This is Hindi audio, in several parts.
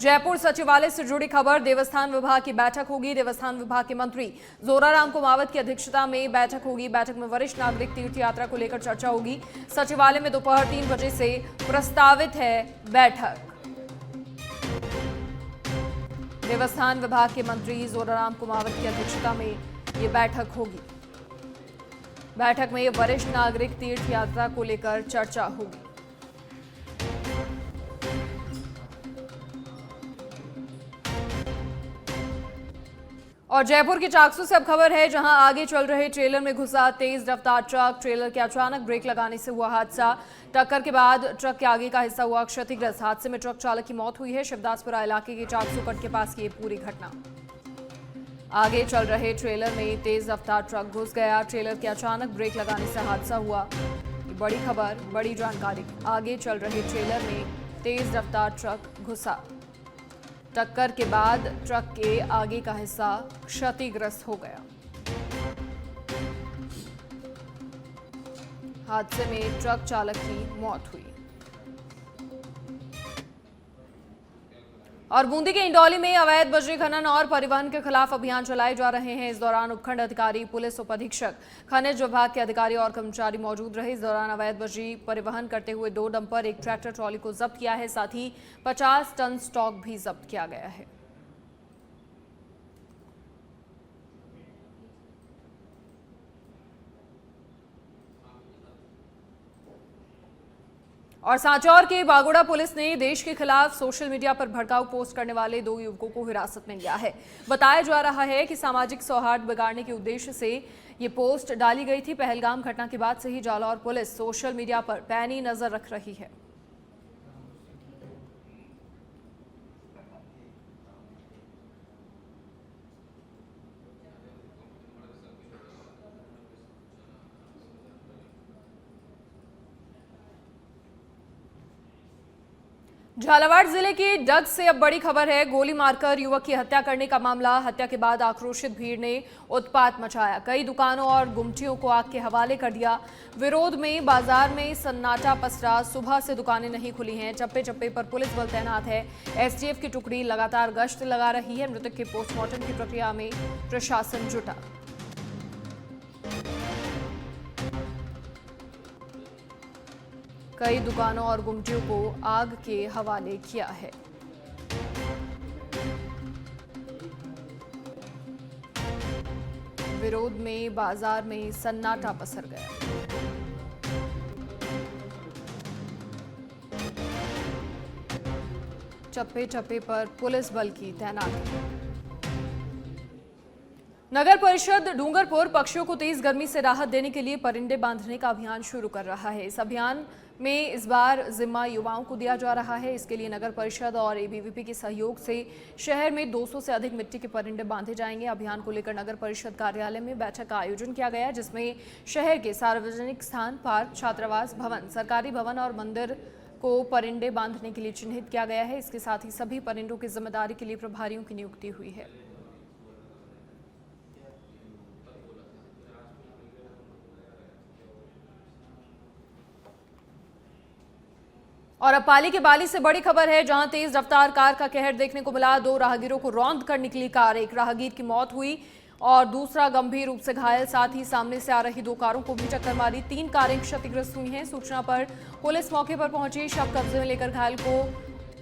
जयपुर सचिवालय से जुड़ी खबर। देवस्थान विभाग की बैठक होगी। देवस्थान विभाग के मंत्री जोराराम कुमावत की अध्यक्षता में बैठक होगी। बैठक में वरिष्ठ नागरिक तीर्थ यात्रा को लेकर चर्चा होगी। सचिवालय में दोपहर 3 बजे से प्रस्तावित है बैठक। देवस्थान विभाग के मंत्री जोराराम कुमावत की अध्यक्षता में ये बैठक होगी। बैठक में वरिष्ठ नागरिक तीर्थ यात्रा को लेकर चर्चा होगी। और जयपुर के चाकसू से अब खबर है, जहां आगे चल रहे ट्रेलर में घुसा तेज रफ्तार ट्रक। ट्रेलर के अचानक ब्रेक लगाने से हुआ हादसा। टक्कर के बाद ट्रक के आगे का हिस्सा हुआ क्षतिग्रस्त। हादसे में ट्रक चालक की मौत हुई है। शिवदासपुरा इलाके के चाकसू कट के पास की ये पूरी घटना। आगे चल रहे ट्रेलर में तेज रफ्तार ट्रक घुस गया। ट्रेलर के अचानक ब्रेक लगाने से हादसा हुआ। बड़ी खबर, बड़ी जानकारी। आगे चल रहे ट्रेलर में तेज रफ्तार ट्रक घुसा। टक्कर के बाद ट्रक के आगे का हिस्सा क्षतिग्रस्त हो गया। हादसे में ट्रक चालक की मौत हुई। और बूंदी के इंडौली में अवैध बजरी खनन और परिवहन के खिलाफ अभियान चलाए जा रहे हैं। इस दौरान उपखंड अधिकारी, पुलिस उप अधीक्षक, खनिज विभाग के अधिकारी और कर्मचारी मौजूद रहे। इस दौरान अवैध बजरी परिवहन करते हुए 2 डंपर, एक ट्रैक्टर ट्रॉली को जब्त किया है। साथ ही 50 टन स्टॉक भी जब्त किया गया है। और सांचौर के बागोड़ा पुलिस ने देश के खिलाफ सोशल मीडिया पर भड़काऊ पोस्ट करने वाले 2 युवकों को हिरासत में लिया है। बताया जा रहा है कि सामाजिक सौहार्द बिगाड़ने के उद्देश्य से ये पोस्ट डाली गई थी। पहलगाम घटना के बाद से ही जालौर पुलिस सोशल मीडिया पर पैनी नजर रख रही है। झालावाड़ जिले की डग से अब बड़ी खबर है। गोली मारकर युवक की हत्या करने का मामला। हत्या के बाद आक्रोशित भीड़ ने उत्पात मचाया। कई दुकानों और गुमटियों को आग के हवाले कर दिया। विरोध में बाजार में सन्नाटा पसरा। सुबह से दुकानें नहीं खुली हैं। चप्पे चप्पे पर पुलिस बल तैनात है। एसटीएफ की टुकड़ी लगातार गश्त लगा रही है। मृतक के पोस्टमार्टम की प्रक्रिया में प्रशासन जुटा। कई दुकानों और गुमटियों को आग के हवाले किया है। विरोध में बाजार में सन्नाटा पसर गया। चप्पे चप्पे पर पुलिस बल की तैनाती। नगर परिषद डूंगरपुर पक्षियों को तेज गर्मी से राहत देने के लिए परिंदे बांधने का अभियान शुरू कर रहा है। इस अभियान में इस बार जिम्मा युवाओं को दिया जा रहा है। इसके लिए नगर परिषद और एबीवीपी के सहयोग से शहर में 200 से अधिक मिट्टी के परिंदे बांधे जाएंगे। अभियान को लेकर नगर परिषद कार्यालय में बैठक का आयोजन किया गया, जिसमें शहर के सार्वजनिक स्थान, पार्क, छात्रावास भवन, सरकारी भवन और मंदिर को परिंदे बांधने के लिए चिन्हित किया गया है। इसके साथ ही सभी परिंदों की जिम्मेदारी के लिए प्रभारियों की नियुक्ति हुई है। और अब पाली के बाली से बड़ी खबर है, जहां तेज रफ्तार कार का कहर देखने को मिला। 2 राहगीरों को रौंद कर निकली कार। एक राहगीर की मौत हुई और दूसरा गंभीर रूप से घायल। साथ ही सामने से आ रही 2 कारों को भी टक्कर मारी। 3 कारें क्षतिग्रस्त हुई हैं। सूचना पर पुलिस मौके पर पहुंची। शव कब्जे में लेकर घायल को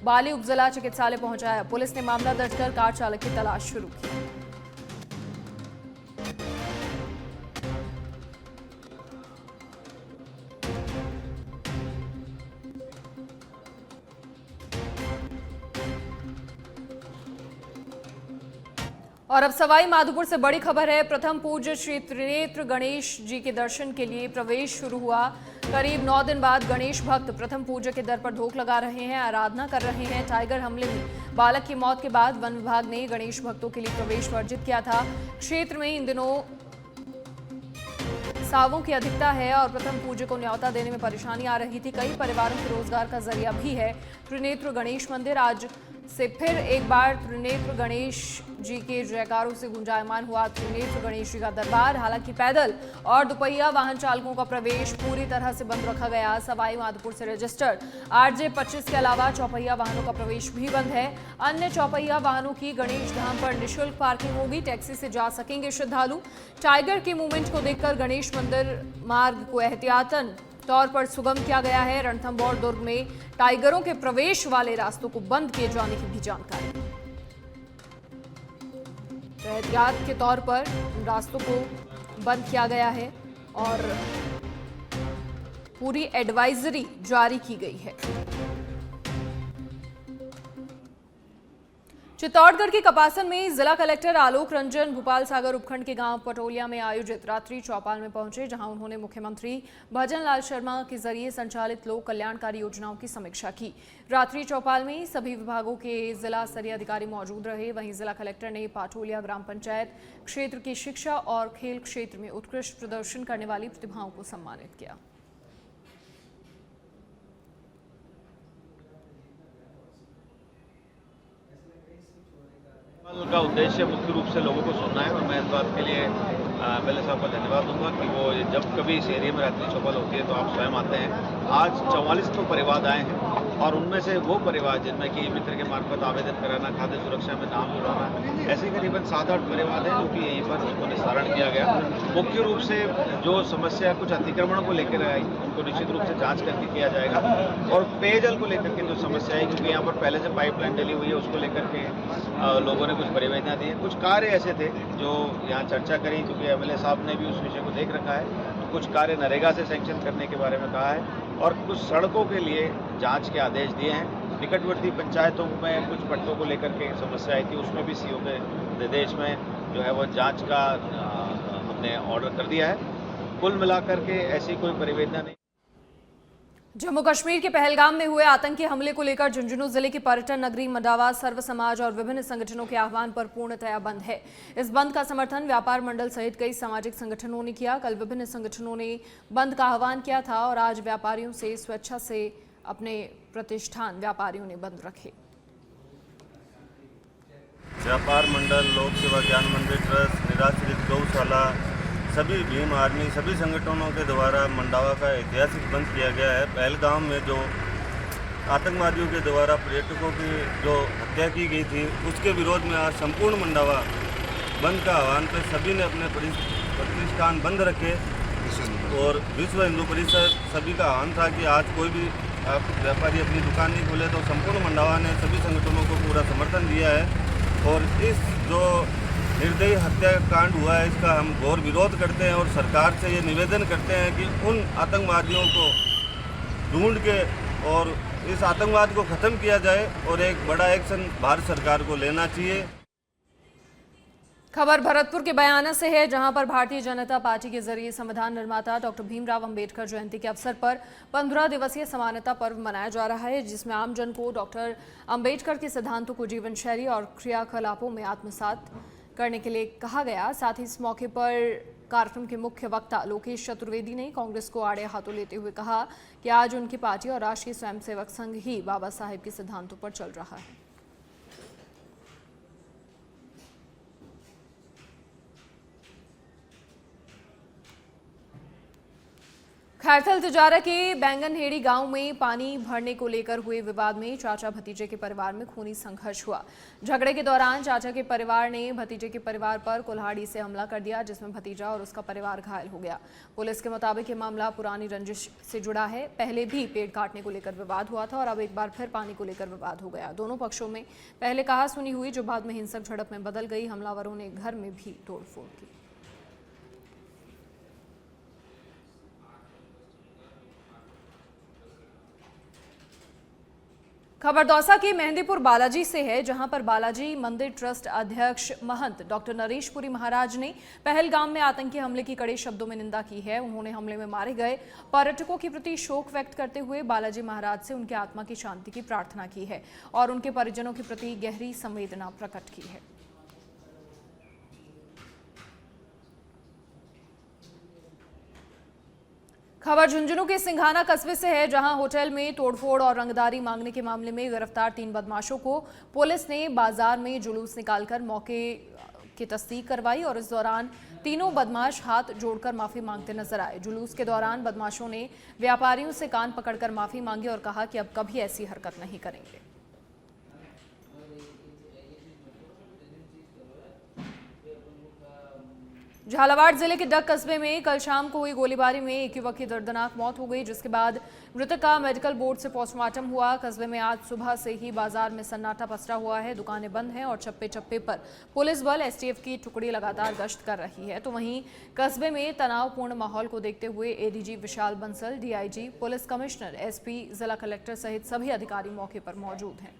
बाली उपजिला चिकित्सालय पहुंचाया। पुलिस ने मामला दर्ज कर कार चालक की तलाश शुरू की। और अब सवाई माधोपुर से बड़ी खबर है। प्रथम पूज्य श्री त्रिनेत्र गणेश जी के दर्शन के लिए प्रवेश शुरू हुआ। करीब 9 दिन बाद गणेश भक्त प्रथम पूज्य के दर पर धोख लगा रहे हैं, आराधना कर रहे हैं। टाइगर हमले में बालक की मौत के बाद वन विभाग ने गणेश भक्तों के लिए प्रवेश वर्जित किया था। क्षेत्र में इन दिनों सावों की अधिकता है और प्रथम पूज्य को न्योता देने में परेशानी आ रही थी। कई परिवारों के रोजगार का जरिया भी है त्रिनेत्र गणेश मंदिर। आज से फिर एक बार त्रिनेत्र गणेश जी के जयकारों से गुंजायमान हुआ त्रिनेत्र गणेश जी का दरबार। हालांकि पैदल और दुपहिया वाहन चालकों का प्रवेश पूरी तरह से बंद रखा गया। सवाई माधोपुर से रजिस्टर्ड आरजे 25 के अलावा चौपहिया वाहनों का प्रवेश भी बंद है। अन्य चौपहिया वाहनों की गणेश धाम पर निःशुल्क पार्किंग होगी। टैक्सी से जा सकेंगे श्रद्धालु। टाइगर के मूवमेंट को देखकर गणेश मंदिर मार्ग को एहतियातन तौर पर सुगम किया गया है। रणथंभौर दुर्ग में टाइगरों के प्रवेश वाले रास्तों को बंद किए जाने की भी जानकारी। तो एहतियात के तौर पर रास्तों को बंद किया गया है और पूरी एडवाइजरी जारी की गई है। चित्तौड़गढ़ के कपासन में जिला कलेक्टर आलोक रंजन भूपाल सागर उपखंड के गांव पटोलिया में आयोजित रात्रि चौपाल में पहुंचे, जहां उन्होंने मुख्यमंत्री भजन लाल शर्मा के जरिए संचालित लोक कल्याणकारी योजनाओं की समीक्षा की। रात्रि चौपाल में सभी विभागों के जिला स्तरीय अधिकारी मौजूद रहे। वहीं जिला कलेक्टर ने पाटोलिया ग्राम पंचायत क्षेत्र की शिक्षा और खेल क्षेत्र में उत्कृष्ट प्रदर्शन करने वाली प्रतिभाओं को सम्मानित किया। का उद्देश्य मुख्य रूप से लोगों को सुनना है और मैं इस बात के लिए एमएलए साहब का धन्यवाद दूंगा कि वो जब कभी इस एरिया में रात्रि चौपाल होती है तो आप स्वयं आते हैं। आज 44 तो परिवार आए हैं और उनमें से वो परिवार जिनमें कि मित्र के मार्फत आवेदन कराना, खाद्य सुरक्षा में नाम जुड़ाना, ऐसे करीबन 7-8 परिवार हैं जो कि यहीं पर उनको निस्तारण किया गया। मुख्य रूप से जो समस्या कुछ अतिक्रमण को लेकर आई उनको निश्चित रूप से जाँच करके किया जाएगा और पेयजल को लेकर के जो समस्या है, क्योंकि यहाँ पर पहले से पाइपलाइन डली हुई है, उसको लेकर के लोगों ने कुछ परियोजना दी है। कुछ कार्य ऐसे थे जो यहाँ चर्चा करी, क्योंकि एमएलए साहब ने भी उस विषय को देख रखा है। तो कुछ कार्य नरेगा से सैंक्शन करने के बारे में कहा है और कुछ सड़कों के लिए जांच के आदेश दिए हैं। निकटवर्ती पंचायतों में कुछ पट्टों को लेकर के समस्या आई थी, उसमें भी सीओ के निर्देश में जो है वो जांच का हमने ऑर्डर कर दिया है। कुल मिलाकर के ऐसी कोई परिवेदना नहीं। जम्मू कश्मीर के पहलगाम में हुए आतंकी हमले को लेकर झुंझुनू जिले की पर्यटन नगरी मंडावा सर्व समाज और विभिन्न संगठनों के आह्वान पर पूर्णतया बंद है। इस बंद का समर्थन व्यापार मंडल सहित कई सामाजिक संगठनों ने किया। कल विभिन्न संगठनों ने बंद का आह्वान किया था और आज व्यापारियों से स्वेच्छा से अपने प्रतिष्ठान व्यापारियों ने बंद रखे। व्यापार मंडल, लोक सेवा ज्ञान मंदिर ट्रस्ट, निराश्रित गौशाला, सभी भीम आर्मी, सभी संगठनों के द्वारा मंडावा का ऐतिहासिक बंद किया गया है। पहलगाम में जो आतंकवादियों के द्वारा पर्यटकों की जो हत्या की गई थी, उसके विरोध में आज संपूर्ण मंडावा बंद का आह्वान पे सभी ने अपने प्रतिष्ठान बंद रखे और विश्व हिंदू परिषद सभी का आह्वान था कि आज कोई भी व्यापारी अपनी दुकान नहीं खोले। तो संपूर्ण मंडावा ने सभी संगठनों को पूरा समर्थन दिया है और इस जो निर्दयी हत्याकांड हुआ है इसका हम घोर विरोध करते हैं और सरकार से ये निवेदन करते हैं कि उन आतंकवादियों को ढूंढ के और इस आतंकवाद को ख़त्म किया जाए और एक बड़ा एक्शन भारत सरकार को लेना चाहिए। खबर भरतपुर के बयाना से है, जहां पर भारतीय जनता पार्टी के जरिए संविधान निर्माता डॉक्टर भीमराव अंबेडकर जयंती के अवसर पर 15 दिवसीय समानता पर्व मनाया जा रहा है, जिसमें आमजन को डॉक्टर अंबेडकर के सिद्धांतों को जीवन शैली और क्रियाकलापों में आत्मसात करने के लिए कहा गया। साथ ही इस मौके पर कार्यक्रम के मुख्य वक्ता लोकेश चतुर्वेदी ने कांग्रेस को आड़े हाथों लेते हुए कहा कि आज उनकी पार्टी और राष्ट्रीय स्वयंसेवक संघ ही बाबा साहेब के सिद्धांतों पर चल रहा है। खैरथल तिजारा के बैंगनहेड़ी गांव में पानी भरने को लेकर हुए विवाद में चाचा भतीजे के परिवार में खूनी संघर्ष हुआ। झगड़े के दौरान चाचा के परिवार ने भतीजे के परिवार पर कुल्हाड़ी से हमला कर दिया, जिसमें भतीजा और उसका परिवार घायल हो गया। पुलिस के मुताबिक ये मामला पुरानी रंजिश से जुड़ा है। पहले भी पेड़ काटने को लेकर विवाद हुआ था और अब एक बार फिर पानी को लेकर विवाद हो गया। दोनों पक्षों में पहले कहासुनी हुई, जो बाद में हिंसक झड़प में बदल गई। हमलावरों ने घर में भी तोड़फोड़ की। खबर दौसा के मेहंदीपुर बालाजी से है, जहां पर बालाजी मंदिर ट्रस्ट अध्यक्ष महंत डॉक्टर नरेशपुरी महाराज ने पहलगाम में आतंकी हमले की कड़े शब्दों में निंदा की है। उन्होंने हमले में मारे गए पर्यटकों के प्रति शोक व्यक्त करते हुए बालाजी महाराज से उनकी आत्मा की शांति की प्रार्थना की है और उनके परिजनों के प्रति गहरी संवेदना प्रकट की है। खबर झुंझुनू के सिंघाना कस्बे से है, जहां होटल में तोड़फोड़ और रंगदारी मांगने के मामले में गिरफ्तार 3 बदमाशों को पुलिस ने बाजार में जुलूस निकालकर मौके की तस्दीक करवाई और इस दौरान तीनों बदमाश हाथ जोड़कर माफी मांगते नजर आए। जुलूस के दौरान बदमाशों ने व्यापारियों से कान पकड़कर माफी मांगी और कहा कि अब कभी ऐसी हरकत नहीं करेंगे। झालावाड़ जिले के डग कस्बे में कल शाम को हुई गोलीबारी में एक युवक की दर्दनाक मौत हो गई, जिसके बाद मृतक का मेडिकल बोर्ड से पोस्टमार्टम हुआ। कस्बे में आज सुबह से ही बाजार में सन्नाटा पसरा हुआ है, दुकानें बंद हैं और चप्पे चप्पे पर पुलिस बल एसटीएफ की टुकड़ी लगातार गश्त कर रही है। तो वहीं कस्बे में तनावपूर्ण माहौल को देखते हुए ADG Vishal Bansal, DIG, police commissioner, SP, जिला कलेक्टर सहित सभी अधिकारी मौके पर मौजूद हैं।